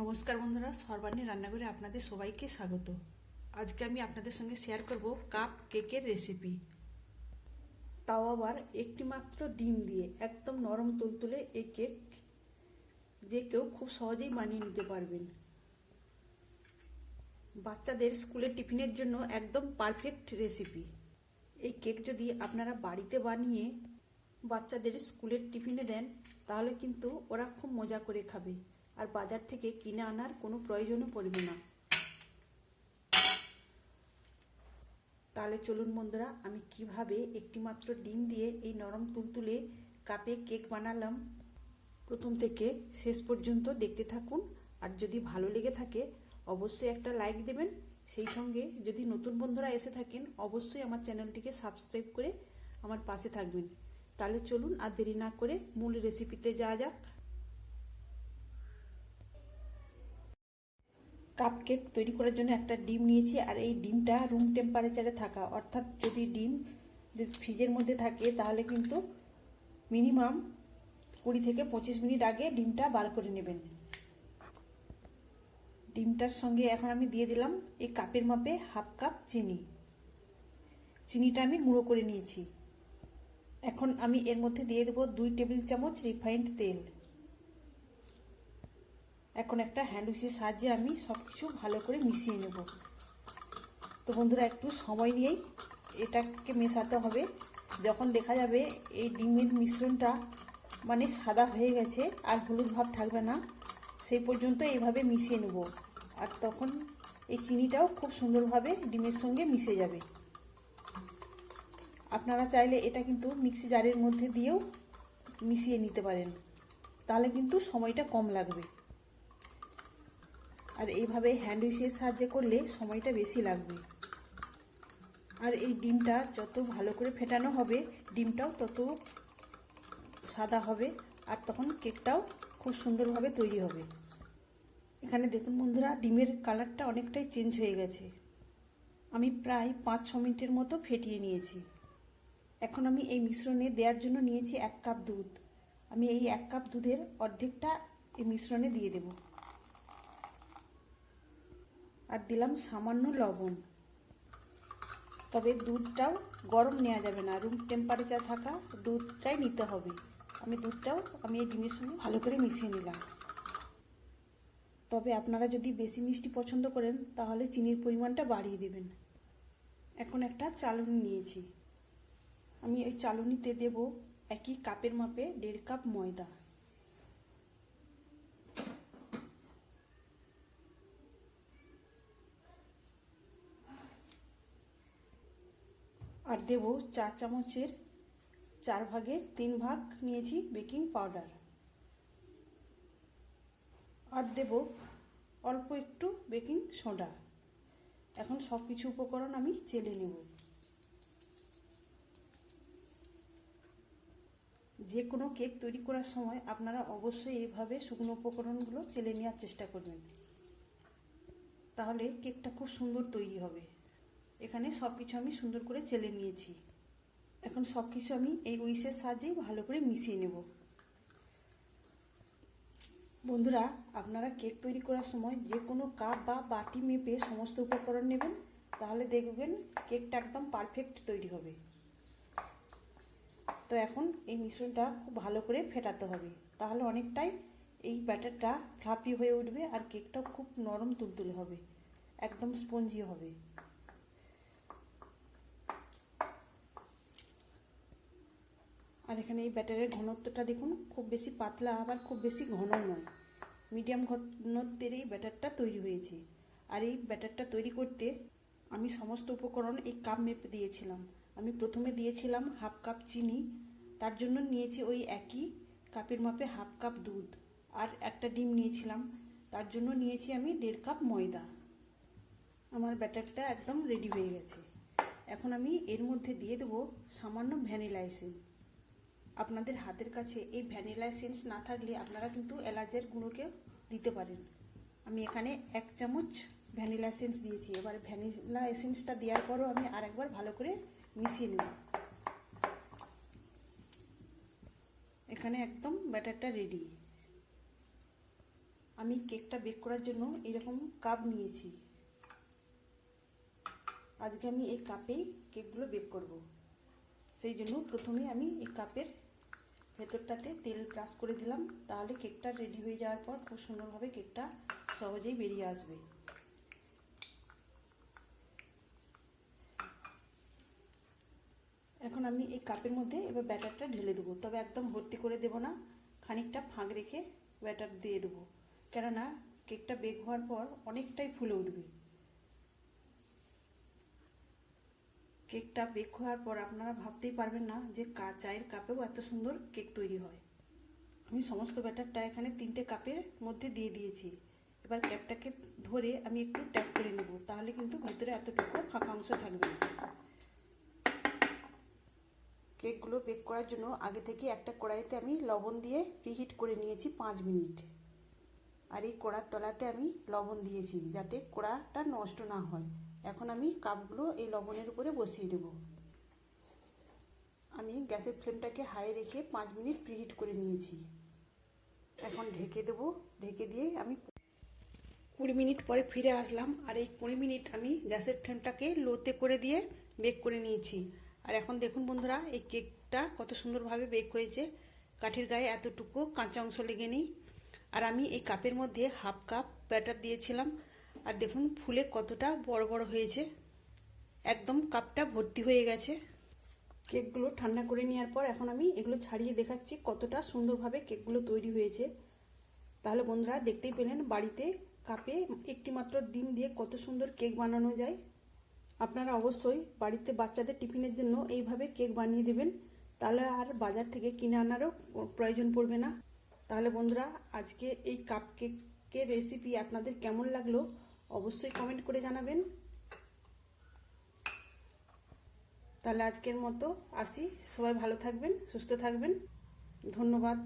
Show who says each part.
Speaker 1: নমস্কার বন্ধুরা, সর্বাণী রান্নাঘরে আপনাদের সবাইকে স্বাগত। আজকে আমি আপনাদের সঙ্গে শেয়ার করব কাপ কেকের রেসিপি, তাও আবার একটি মাত্র ডিম দিয়ে একদম নরম তুলতুলে এই কেক যে কেউ খুব সহজেই বানিয়ে নিতে পারবেন। বাচ্চাদের স্কুলের টিফিনের জন্য একদম পারফেক্ট রেসিপি। এই কেক যদি আপনারা বাড়িতে বানিয়ে বাচ্চাদের স্কুলের টিফিনে দেন তাহলে কিন্তু ওরা খুব মজা করে খাবে, আর বাজার থেকে কিনে আনার কোনো প্রয়োজনও পড়বে না। তাহলে চলুন বন্ধুরা, আমি কিভাবে একটি মাত্র ডিম দিয়ে এই নরম তুলতুলে কাপে কেক বানালাম প্রথম থেকে শেষ পর্যন্ত দেখতে থাকুন। আর যদি ভালো লেগে থাকে অবশ্যই একটা লাইক দেবেন। সেই সঙ্গে যদি নতুন বন্ধুরা এসে থাকেন অবশ্যই আমার চ্যানেলটিকে সাবস্ক্রাইব করে আমার পাশে থাকবেন। তাহলে চলুন আর দেরি না করে মূল রেসিপিতে যাওয়া যাক। কাপ কেক তৈরি করার জন্য একটা ডিম নিয়েছি, আর এই ডিমটা রুম টেম্পারেচারে থাকা, অর্থাৎ যদি ডিম ফ্রিজের মধ্যে থাকে তাহলে কিন্তু মিনিমাম 20 থেকে 25 মিনিট আগে ডিমটা বার করে নেবেন। ডিমটার সঙ্গে এখন আমি দিয়ে দিলাম এই কাপের মাপে হাফ কাপ চিনি। চিনিটা আমি গুঁড়ো করে নিয়েছি। এখন আমি এর মধ্যে দিয়ে দেবো 2 টেবিল চামচ রিফাইন্ড তেল। এখন একটা হ্যান্ড উইচের সাহায্যে আমি সব কিছু ভালো করে মিশিয়ে নেব। তো বন্ধুরা, একটু সময় নিয়েই এটাকে মেশাতে হবে। যখন দেখা যাবে এই ডিমের মিশ্রণটা মানে সাদা হয়ে গেছে আর হলুদ ভাব থাকবে না, সেই পর্যন্ত এইভাবে মিশিয়ে নেব। আর তখন এই চিনিটাও খুব সুন্দরভাবে ডিমের সঙ্গে মিশে যাবে। আপনারা চাইলে এটা কিন্তু মিক্সি জারের মধ্যে দিয়েও মিশিয়ে নিতে পারেন, তাহলে কিন্তু সময়টা কম লাগবে। আর এইভাবে হ্যান্ড উইচের সাহায্যে করলে সময়টা বেশি লাগবে। আর এই ডিমটা যত ভালো করে ফেটানো হবে ডিমটাও তত সাদা হবে, আর তখন কেকটাও খুব সুন্দরভাবে তৈরি হবে। এখানে দেখুন বন্ধুরা, ডিমের কালারটা অনেকটাই চেঞ্জ হয়ে গেছে। আমি প্রায় 5-6 মিনিটের মতো ফেটিয়ে নিয়েছি। এখন আমি এই মিশ্রণে দেওয়ার জন্য নিয়েছি 1 কাপ দুধ। আমি এই 1 কাপ দুধের অর্ধেকটা এই মিশ্রণে দিয়ে দেব। আর দিলাম সামান্য লবণ। তবে দুধটাও গরম নেওয়া যাবে না, রুম টেম্পারেচার থাকা দুধটাই নিতে হবে। দুধটাও আমি এই ডিমের সঙ্গে ভালো করে মিশিয়ে নিলাম। তবে আপনারা যদি বেশি মিষ্টি পছন্দ করেন তাহলে চিনির পরিমাণটা বাড়িয়ে দেবেন। এখন একটা চালনি নিয়েছি। আমি ওই চালনিতে দেব একই কাপের মাপে 1.5 কাপ ময়দা। আর দেব 4 চামচের 4 ভাগের 3 ভাগ নিয়েছি বেকিং পাউডার। আর দেব অল্প একটু বেকিং সোডা। এখন সব কিছু উপকরণ আমি চেলে নেব। যে কোনো কেক তৈরি করার সময় আপনারা অবশ্যই এইভাবে শুকনো উপকরণগুলো চেলে নেওয়ার চেষ্টা করবেন, তাহলে কেকটা খুব সুন্দর তৈরি হবে। এখানে সব কিছু আমি সুন্দর করে চেলে নিয়েছি। এখন সব কিছু আমি এই উইচের সাহায্যেই ভালো করে মিশিয়ে নেব। বন্ধুরা, আপনারা কেক তৈরি করার সময় যে কোনো কাপ বা বাটি মেপে সমস্ত উপকরণ নেবেন, তাহলে দেখবেন কেকটা একদম পারফেক্ট তৈরি হবে। তো এখন এই মিশ্রণটা খুব ভালো করে ফেটাতে হবে, তাহলে অনেকটাই এই ব্যাটারটা ফ্লাফি হয়ে উঠবে আর কেকটাও খুব নরম তুলতুলে হবে, একদম স্পঞ্জি হবে। আর এখানে এই ব্যাটারের ঘনত্বটা দেখুন, খুব বেশি পাতলা আবার খুব বেশি ঘন নয়, মিডিয়াম ঘনত্বের এই ব্যাটারটা তৈরি হয়েছে। আর এই ব্যাটারটা তৈরি করতে আমি সমস্ত উপকরণ এই কাপ মেপে দিয়েছিলাম। আমি প্রথমে দিয়েছিলাম হাফ কাপ চিনি, তার জন্য নিয়েছি ওই একই কাপের মাপে হাফ কাপ দুধ। আর একটা ডিম নিয়েছিলাম, তার জন্য নিয়েছি আমি 1.5 কাপ ময়দা। আমার ব্যাটারটা একদম রেডি হয়ে গেছে। এখন আমি এর মধ্যে দিয়ে দেবো সামান্য ভ্যানিলা এসেন্স। আপনাদের হাতের কাছে এই ভ্যানিলা এসেন্স না থাকলে আপনারা কিন্তু এলাচের গুঁড়োকে দিতে পারেন। আমি এখানে 1 চামচ ভ্যানিলা এসেন্স দিয়েছি। এবার ভ্যানিলা এসেন্সটা দেওয়ার পরও আমি আরেকবার ভালো করে মিশিয়ে নেব। এখানে একদম ব্যাটারটা রেডি। আমি কেকটা বেক করার জন্য এরকম কাপ নিয়েছি। আজকে আমি এই কাপেই কেকগুলো বেক করব। সেই জন্য প্রথমে আমি এই কাপের ভেতরটাতে তেল ব্রাশ করে দিলাম, তাহলে কেকটা রেডি হয়ে যাওয়ার পর খুব সুন্দরভাবে কেকটা সহজেই বেরিয়ে আসবে। এখন আমি এই কাপের মধ্যে এবার ব্যাটারটা ঢেলে দেবো, তবে একদম ভর্তি করে দেব না, খানিকটা ফাঁক রেখে ব্যাটার দিয়ে দেবো, কেননা কেকটা বেক হওয়ার পর অনেকটাই ফুলে উঠবে। কেকটা বেক হওয়ার পর আপনারা ভাবতেই পারবেন না যে চায়ের কাপেও এত সুন্দর কেক তৈরি হয়। আমি সমস্ত ব্যাটারটা এখানে 3টে কাপের মধ্যে দিয়ে দিয়েছি। এবার ক্যাপটাকে ধরে আমি একটু ট্যাপ করে নেব, তাহলে কিন্তু ভেতরে এতটুকু ফাঁকা অংশ থাকবে না। কেকগুলো বেক করার জন্য আগে থেকে একটা কড়াইতে আমি লবণ দিয়ে প্রিহিট করে নিয়েছি 5 মিনিট। আর এই কড়ার তলাতে আমি লবণ দিয়েছি যাতে কড়াটা নষ্ট না হয়। এখন আমি কাপগুলো এই লবণের উপরে বসিয়ে দেব। আমি গ্যাসের ফ্লেমটাকে হাই রেখে 5 মিনিট প্রিহিট করে নিয়েছি। এখন ঢেকে দেব। ঢেকে দিয়ে আমি 20 মিনিট পরে ফিরে আসলাম, আর এই 20 মিনিট আমি গ্যাসের ফ্লেমটাকে লোতে করে দিয়ে বেক করে নিয়েছি। আর এখন দেখুন বন্ধুরা, এই কেকটা কত সুন্দরভাবে বেক হয়েছে, কাঠির গায়ে এতটুকু কাঁচা অংশ লেগে নেই। আর আমি এই কাপের মধ্যে হাফ কাপ ব্যাটার দিয়েছিলাম, আর দেখুন ফুলে কতটা বড় বড় হয়েছে, একদম কাপটা ভর্তি হয়ে গেছে। কেকগুলো ঠান্ডা করে নেওয়ার পর এখন আমি এগুলো ছাড়িয়ে দেখাচ্ছি কতটা সুন্দরভাবে কেকগুলো তৈরি হয়েছে। তাহলে বন্ধুরা দেখতেই পেলেন বাড়িতে কাপে একটি মাত্র ডিম দিয়ে কত সুন্দর কেক বানানো যায়। আপনারা অবশ্যই বাড়িতে বাচ্চাদের টিফিনের জন্য এইভাবে কেক বানিয়ে দেবেন, তাহলে আর বাজার থেকে কিনে আনারও প্রয়োজন পড়বে না। তাহলে বন্ধুরা আজকে এই কাপ কেকের রেসিপি আপনাদের কেমন লাগলো অবশ্যই কমেন্ট করে জানাবেন। তাহলে আজকের মতো আসি, সবাই ভালো থাকবেন, সুস্থ থাকবেন, ধন্যবাদ।